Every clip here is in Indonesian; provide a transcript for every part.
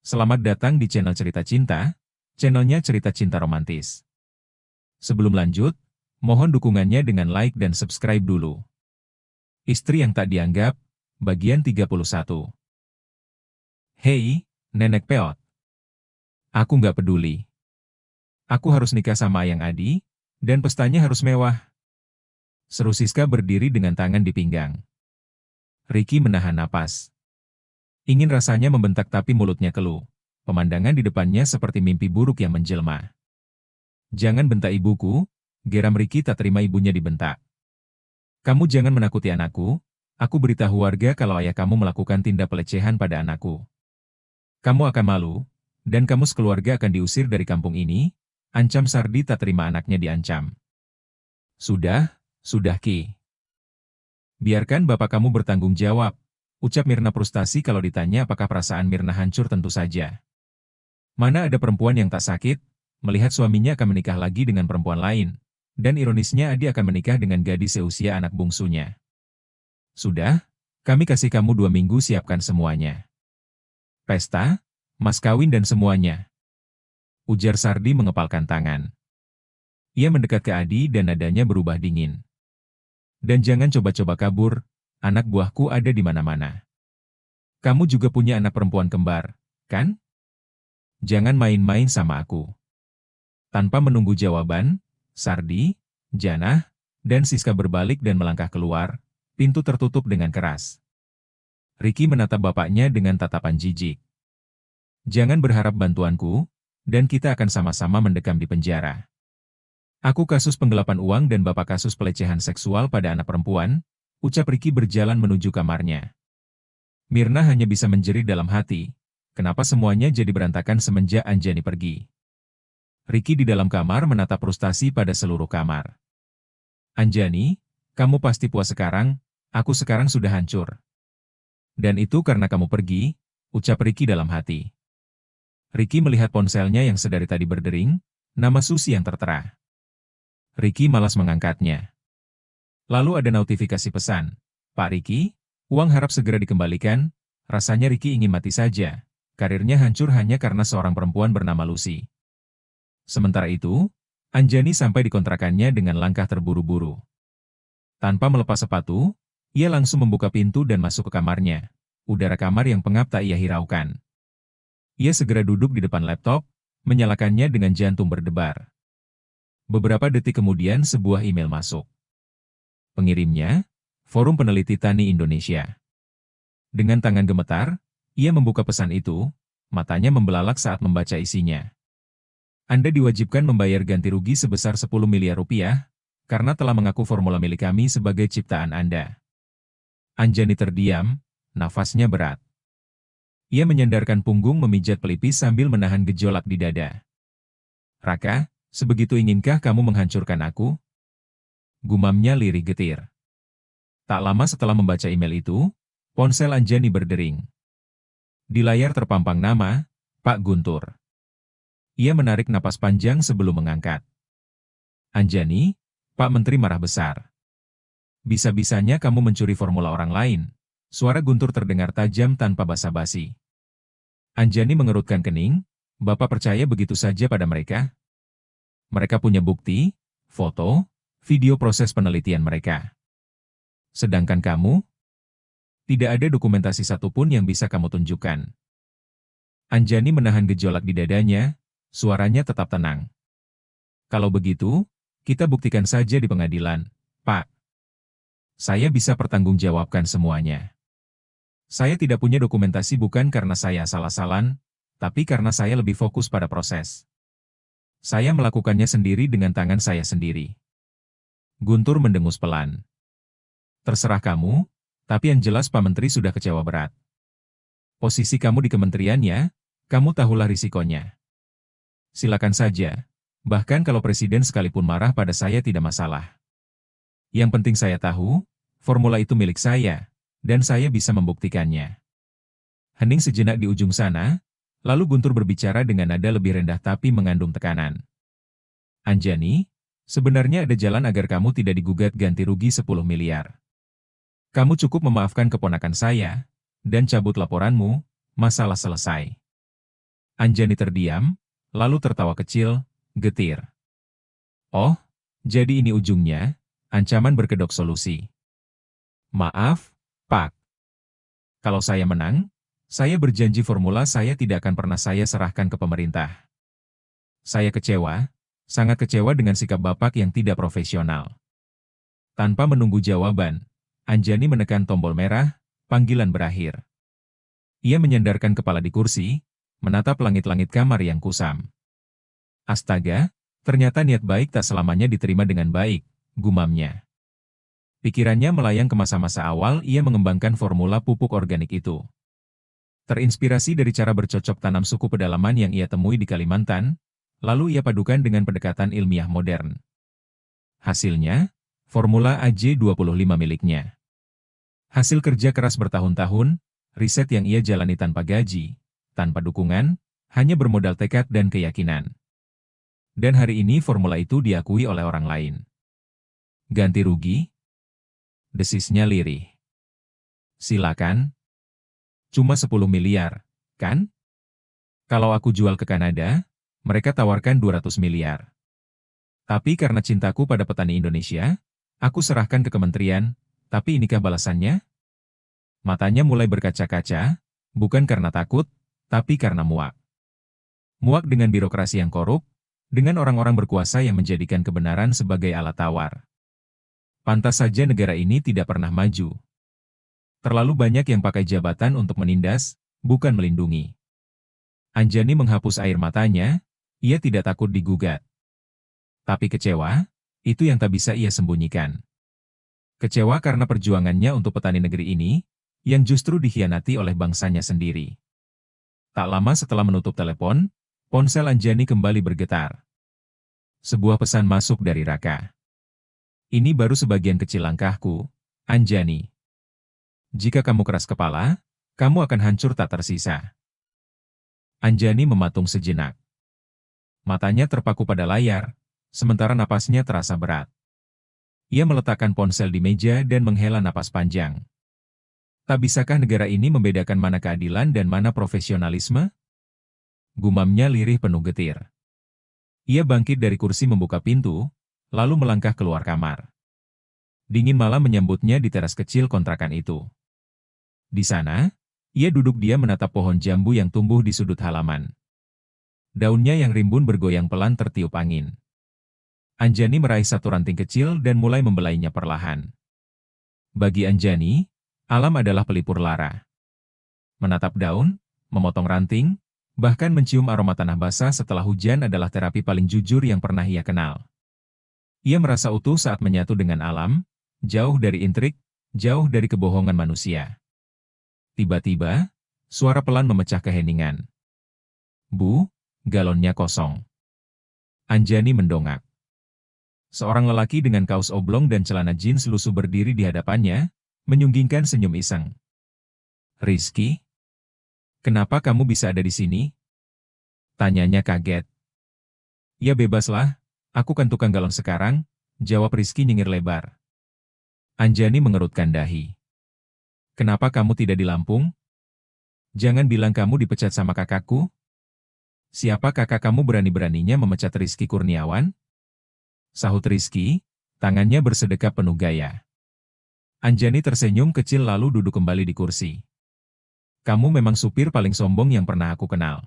Selamat datang di channel Cerita Cinta, channelnya cerita cinta romantis. Sebelum lanjut, mohon dukungannya dengan like dan subscribe dulu. Istri yang tak dianggap, bagian 31. Hei, Nenek Peot. Aku nggak peduli. Aku harus nikah sama Ayang Adi, dan pestanya harus mewah. Seru Siska berdiri dengan tangan di pinggang. Ricky menahan napas. Ingin rasanya membentak tapi mulutnya keluh. Pemandangan di depannya seperti mimpi buruk yang menjelma. Jangan bentak ibuku, geram Ricky tak terima ibunya dibentak. Kamu jangan menakuti anakku, aku beritahu warga kalau ayah kamu melakukan tindak pelecehan pada anakku. Kamu akan malu, dan kamu sekeluarga akan diusir dari kampung ini, ancam Sardi tak terima anaknya diancam. Sudah Ki. Biarkan bapak kamu bertanggung jawab, ucap Mirna frustasi kalau ditanya apakah perasaan Mirna hancur tentu saja. Mana ada perempuan yang tak sakit, melihat suaminya akan menikah lagi dengan perempuan lain, dan ironisnya Adi akan menikah dengan gadis seusia anak bungsunya. Sudah, kami kasih kamu 2 minggu siapkan semuanya. Pesta, mas kawin dan semuanya. Ujar Sardi mengepalkan tangan. Ia mendekat ke Adi dan nadanya berubah dingin. Dan jangan coba-coba kabur, anak buahku ada di mana-mana. Kamu juga punya anak perempuan kembar, kan? Jangan main-main sama aku. Tanpa menunggu jawaban, Sardi, Janah, dan Siska berbalik dan melangkah keluar, pintu tertutup dengan keras. Ricky menatap bapaknya dengan tatapan jijik. Jangan berharap bantuanku, dan kita akan sama-sama mendekam di penjara. Aku kasus penggelapan uang dan bapak kasus pelecehan seksual pada anak perempuan, ucap Ricky berjalan menuju kamarnya. Mirna hanya bisa menjerit dalam hati. Kenapa semuanya jadi berantakan semenjak Anjani pergi? Ricky di dalam kamar menatap frustasi pada seluruh kamar. Anjani, kamu pasti puas sekarang, aku sekarang sudah hancur. Dan itu karena kamu pergi, ucap Ricky dalam hati. Ricky melihat ponselnya yang sedari tadi berdering, nama Susi yang tertera. Ricky malas mengangkatnya. Lalu ada notifikasi pesan, Pak Ricky, uang harap segera dikembalikan, rasanya Ricky ingin mati saja. Karirnya hancur hanya karena seorang perempuan bernama Lucy. Sementara itu, Anjani sampai di kontrakannya dengan langkah terburu-buru. Tanpa melepas sepatu, ia langsung membuka pintu dan masuk ke kamarnya. Udara kamar yang pengap tak ia hiraukan. Ia segera duduk di depan laptop, menyalakannya dengan jantung berdebar. Beberapa detik kemudian sebuah email masuk. Pengirimnya, Forum Peneliti Tani Indonesia. Dengan tangan gemetar, ia membuka pesan itu, matanya membelalak saat membaca isinya. Anda diwajibkan membayar ganti rugi sebesar 10 miliar rupiah, karena telah mengaku formula milik kami sebagai ciptaan Anda. Anjani terdiam, nafasnya berat. Ia menyandarkan punggung memijat pelipis sambil menahan gejolak di dada. Raka, sebegitu inginkah kamu menghancurkan aku? Gumamnya lirih getir. Tak lama setelah membaca email itu, ponsel Anjani berdering. Di layar terpampang nama, Pak Guntur. Ia menarik napas panjang sebelum mengangkat. Anjani, Pak Menteri marah besar. Bisa-bisanya kamu mencuri formula orang lain. Suara Guntur terdengar tajam tanpa basa-basi. Anjani mengerutkan kening, Bapak percaya begitu saja pada mereka? Mereka punya bukti, foto, video proses penelitian mereka. Sedangkan kamu? Tidak ada dokumentasi satupun yang bisa kamu tunjukkan. Anjani menahan gejolak di dadanya, suaranya tetap tenang. Kalau begitu, kita buktikan saja di pengadilan, Pak. Saya bisa pertanggungjawabkan semuanya. Saya tidak punya dokumentasi bukan karena saya asal-asalan, tapi karena saya lebih fokus pada proses. Saya melakukannya sendiri dengan tangan saya sendiri. Guntur mendengus pelan. Terserah kamu, tapi yang jelas Pak Menteri sudah kecewa berat. Posisi kamu di kementeriannya, kamu tahulah risikonya. Silakan saja, bahkan kalau Presiden sekalipun marah pada saya tidak masalah. Yang penting saya tahu, formula itu milik saya, dan saya bisa membuktikannya. Hening sejenak di ujung sana, lalu Guntur berbicara dengan nada lebih rendah tapi mengandung tekanan. Anjani, sebenarnya ada jalan agar kamu tidak digugat ganti rugi 10 miliar. Kamu cukup memaafkan keponakan saya, dan cabut laporanmu, masalah selesai. Anjani terdiam, lalu tertawa kecil, getir. Oh, jadi ini ujungnya, ancaman berkedok solusi. Maaf, Pak. Kalau saya menang, saya berjanji formula saya tidak akan pernah saya serahkan ke pemerintah. Saya kecewa, sangat kecewa dengan sikap Bapak yang tidak profesional. Tanpa menunggu jawaban, Anjani menekan tombol merah, panggilan berakhir. Ia menyandarkan kepala di kursi, menatap langit-langit kamar yang kusam. Astaga, ternyata niat baik tak selamanya diterima dengan baik, gumamnya. Pikirannya melayang ke masa-masa awal ia mengembangkan formula pupuk organik itu. Terinspirasi dari cara bercocok tanam suku pedalaman yang ia temui di Kalimantan, lalu ia padukan dengan pendekatan ilmiah modern. Hasilnya, formula AJ25 miliknya. Hasil kerja keras bertahun-tahun, riset yang ia jalani tanpa gaji, tanpa dukungan, hanya bermodal tekad dan keyakinan. Dan hari ini formula itu diakui oleh orang lain. Ganti rugi? Desisnya lirih. Silakan. Cuma 10 miliar, kan? Kalau aku jual ke Kanada, mereka tawarkan 200 miliar. Tapi karena cintaku pada petani Indonesia, aku serahkan ke kementerian, tapi inikah balasannya? Matanya mulai berkaca-kaca, bukan karena takut, tapi karena muak. Muak dengan birokrasi yang korup, dengan orang-orang berkuasa yang menjadikan kebenaran sebagai alat tawar. Pantas saja negara ini tidak pernah maju. Terlalu banyak yang pakai jabatan untuk menindas, bukan melindungi. Anjani menghapus air matanya, ia tidak takut digugat. Tapi kecewa, itu yang tak bisa ia sembunyikan. Kecewa karena perjuangannya untuk petani negeri ini, yang justru dikhianati oleh bangsanya sendiri. Tak lama setelah menutup telepon, ponsel Anjani kembali bergetar. Sebuah pesan masuk dari Raka. Ini baru sebagian kecil langkahku, Anjani. Jika kamu keras kepala, kamu akan hancur tak tersisa. Anjani mematung sejenak. Matanya terpaku pada layar, sementara napasnya terasa berat. Ia meletakkan ponsel di meja dan menghela napas panjang. Tak bisakah negara ini membedakan mana keadilan dan mana profesionalisme? Gumamnya lirih penuh getir. Ia bangkit dari kursi membuka pintu, lalu melangkah keluar kamar. Dingin malam menyambutnya di teras kecil kontrakan itu. Di sana, ia duduk diam menatap pohon jambu yang tumbuh di sudut halaman. Daunnya yang rimbun bergoyang pelan tertiup angin. Anjani meraih satu ranting kecil dan mulai membelainya perlahan. Bagi Anjani, alam adalah pelipur lara. Menatap daun, memotong ranting, bahkan mencium aroma tanah basah setelah hujan adalah terapi paling jujur yang pernah ia kenal. Ia merasa utuh saat menyatu dengan alam, jauh dari intrik, jauh dari kebohongan manusia. Tiba-tiba, suara pelan memecah keheningan. Bu, galonnya kosong. Anjani mendongak. Seorang lelaki dengan kaos oblong dan celana jeans lusuh berdiri di hadapannya, menyunggingkan senyum iseng. Rizky? Kenapa kamu bisa ada di sini? Tanyanya kaget. Ya bebaslah, aku kan tukang galon sekarang, jawab Rizky nyengir lebar. Anjani mengerutkan dahi. Kenapa kamu tidak di Lampung? Jangan bilang kamu dipecat sama kakakku. Siapa kakak kamu berani-beraninya memecat Rizky Kurniawan? Sahut Rizky, tangannya bersedekap penuh gaya. Anjani tersenyum kecil lalu duduk kembali di kursi. Kamu memang supir paling sombong yang pernah aku kenal.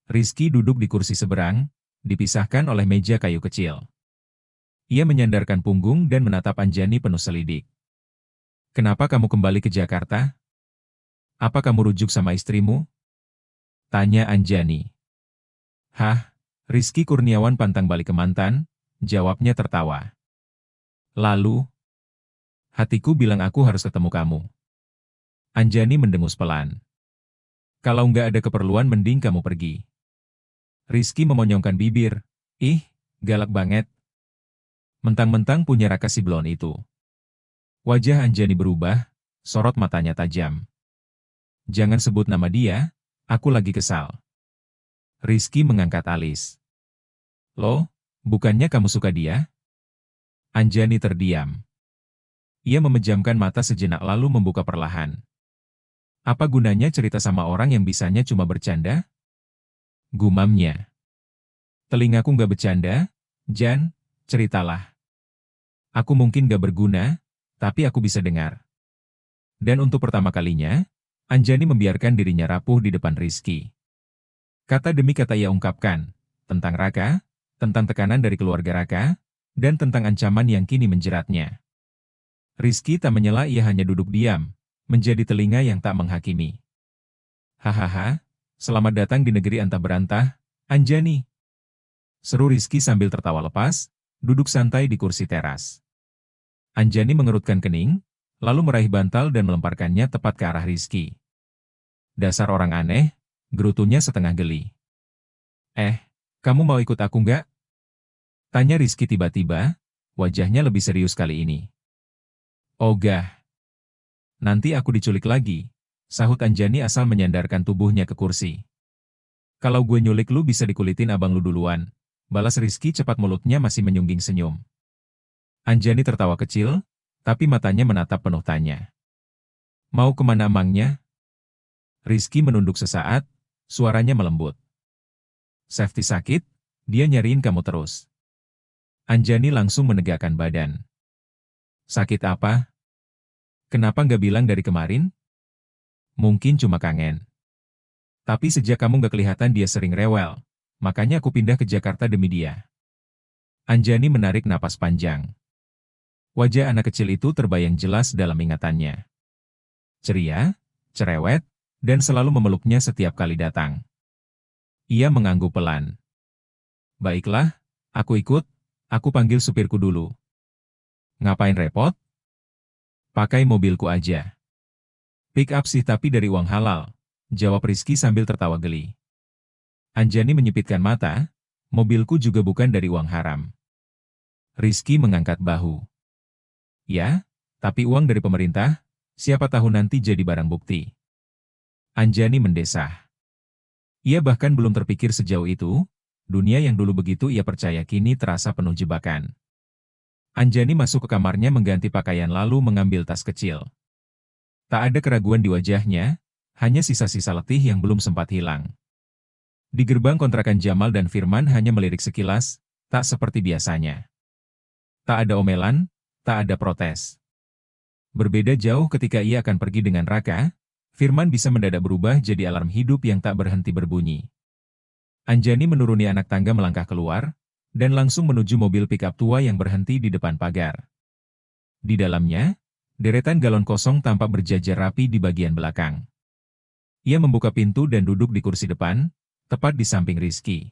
Rizky duduk di kursi seberang, dipisahkan oleh meja kayu kecil. Ia menyandarkan punggung dan menatap Anjani penuh selidik. Kenapa kamu kembali ke Jakarta? Apa kamu rujuk sama istrimu? Tanya Anjani. Hah, Rizky Kurniawan pantang balik ke mantan, jawabnya tertawa. Lalu, hatiku bilang aku harus ketemu kamu. Anjani mendengus pelan. Kalau nggak ada keperluan mending kamu pergi. Rizky memonyongkan bibir. Ih, galak banget. Mentang-mentang punya Raka si blon itu. Wajah Anjani berubah, sorot matanya tajam. Jangan sebut nama dia, aku lagi kesal. Rizky mengangkat alis. Loh, bukannya kamu suka dia? Anjani terdiam. Ia memejamkan mata sejenak lalu membuka perlahan. Apa gunanya cerita sama orang yang bisanya cuma bercanda? Gumamnya. Telingaku nggak bercanda, Jan, ceritalah. Aku mungkin gak berguna, tapi aku bisa dengar. Dan untuk pertama kalinya, Anjani membiarkan dirinya rapuh di depan Rizky. Kata demi kata ia ungkapkan, tentang Raka, tentang tekanan dari keluarga Raka, dan tentang ancaman yang kini menjeratnya. Rizky tak menyela, ia hanya duduk diam, menjadi telinga yang tak menghakimi. Hahaha, selamat datang di negeri antah berantah, Anjani. Seru Rizky sambil tertawa lepas, duduk santai di kursi teras. Anjani mengerutkan kening, lalu meraih bantal dan melemparkannya tepat ke arah Rizky. Dasar orang aneh, gerutunya setengah geli. Kamu mau ikut aku nggak? Tanya Rizky tiba-tiba, wajahnya lebih serius kali ini. Ogah. Nanti aku diculik lagi, sahut Anjani asal menyandarkan tubuhnya ke kursi. Kalau gue nyulik lu bisa dikulitin abang lu duluan, balas Rizky cepat, mulutnya masih menyungging senyum. Anjani tertawa kecil, tapi matanya menatap penuh tanya. Mau kemana emangnya? Rizky menunduk sesaat, suaranya melembut. Safety sakit, dia nyariin kamu terus. Anjani langsung menegakkan badan. Sakit apa? Kenapa nggak bilang dari kemarin? Mungkin cuma kangen. Tapi sejak kamu nggak kelihatan dia sering rewel, makanya aku pindah ke Jakarta demi dia. Anjani menarik napas panjang. Wajah anak kecil itu terbayang jelas dalam ingatannya. Ceria, cerewet, dan selalu memeluknya setiap kali datang. Ia mengangguk pelan. Baiklah, aku ikut, aku panggil supirku dulu. Ngapain repot? Pakai mobilku aja. Pick up sih tapi dari uang halal, jawab Rizky sambil tertawa geli. Anjani menyipitkan mata, mobilku juga bukan dari uang haram. Rizky mengangkat bahu. Ya, tapi uang dari pemerintah, siapa tahu nanti jadi barang bukti. Anjani mendesah. Ia bahkan belum terpikir sejauh itu, dunia yang dulu begitu ia percaya kini terasa penuh jebakan. Anjani masuk ke kamarnya mengganti pakaian lalu mengambil tas kecil. Tak ada keraguan di wajahnya, hanya sisa-sisa letih yang belum sempat hilang. Di gerbang kontrakan Jamal dan Firman hanya melirik sekilas, tak seperti biasanya. Tak ada omelan, tak ada protes. Berbeda jauh ketika ia akan pergi dengan Raka, Firman bisa mendadak berubah jadi alarm hidup yang tak berhenti berbunyi. Anjani menuruni anak tangga melangkah keluar, dan langsung menuju mobil pickup tua yang berhenti di depan pagar. Di dalamnya, deretan galon kosong tampak berjajar rapi di bagian belakang. Ia membuka pintu dan duduk di kursi depan, tepat di samping Rizky.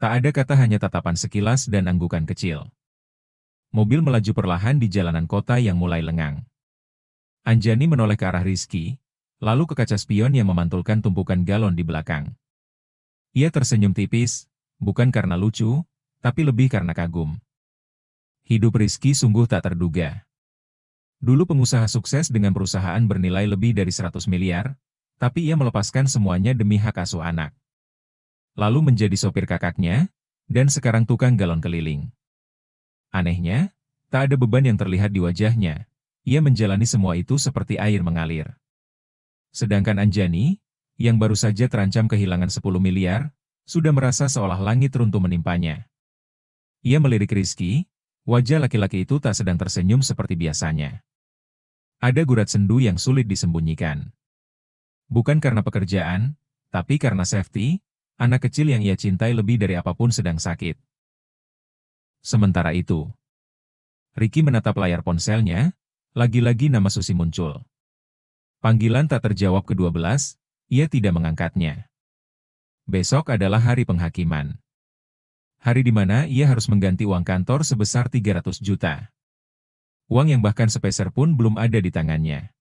Tak ada kata, hanya tatapan sekilas dan anggukan kecil. Mobil melaju perlahan di jalanan kota yang mulai lengang. Anjani menoleh ke arah Rizky, lalu ke kaca spion yang memantulkan tumpukan galon di belakang. Ia tersenyum tipis, bukan karena lucu, tapi lebih karena kagum. Hidup Rizky sungguh tak terduga. Dulu pengusaha sukses dengan perusahaan bernilai lebih dari 100 miliar, tapi ia melepaskan semuanya demi hak asuh anak. Lalu menjadi sopir kakaknya, dan sekarang tukang galon keliling. Anehnya, tak ada beban yang terlihat di wajahnya. Ia menjalani semua itu seperti air mengalir. Sedangkan Anjani, yang baru saja terancam kehilangan 10 miliar, sudah merasa seolah langit runtuh menimpanya. Ia melirik Rizky, wajah laki-laki itu tak sedang tersenyum seperti biasanya. Ada gurat sendu yang sulit disembunyikan. Bukan karena pekerjaan, tapi karena safety, anak kecil yang ia cintai lebih dari apapun sedang sakit. Sementara itu, Ricky menatap layar ponselnya, lagi-lagi nama Susi muncul. Panggilan tak terjawab ke-12, ia tidak mengangkatnya. Besok adalah hari penghakiman. Hari di mana ia harus mengganti uang kantor sebesar 300 juta. Uang yang bahkan sepeser pun belum ada di tangannya.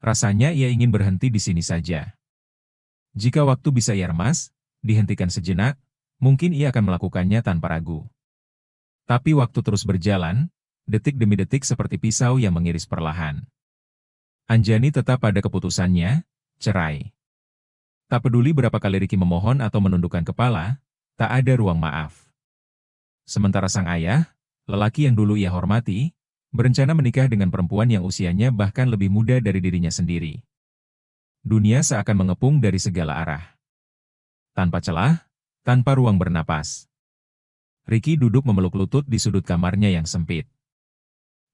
Rasanya ia ingin berhenti di sini saja. Jika waktu bisa ia remas, dihentikan sejenak, mungkin ia akan melakukannya tanpa ragu. Tapi waktu terus berjalan, detik demi detik seperti pisau yang mengiris perlahan. Anjani tetap pada keputusannya, cerai. Tak peduli berapa kali Ricky memohon atau menundukkan kepala, tak ada ruang maaf. Sementara sang ayah, lelaki yang dulu ia hormati, berencana menikah dengan perempuan yang usianya bahkan lebih muda dari dirinya sendiri. Dunia seakan mengepung dari segala arah. Tanpa celah, tanpa ruang bernapas. Ricky duduk memeluk lutut di sudut kamarnya yang sempit.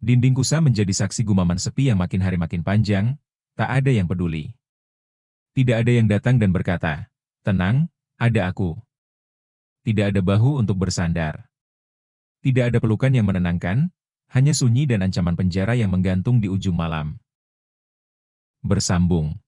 Dinding kusa menjadi saksi gumaman sepi yang makin hari makin panjang, tak ada yang peduli. Tidak ada yang datang dan berkata, "Tenang, ada aku." Tidak ada bahu untuk bersandar. Tidak ada pelukan yang menenangkan, hanya sunyi dan ancaman penjara yang menggantung di ujung malam. Bersambung.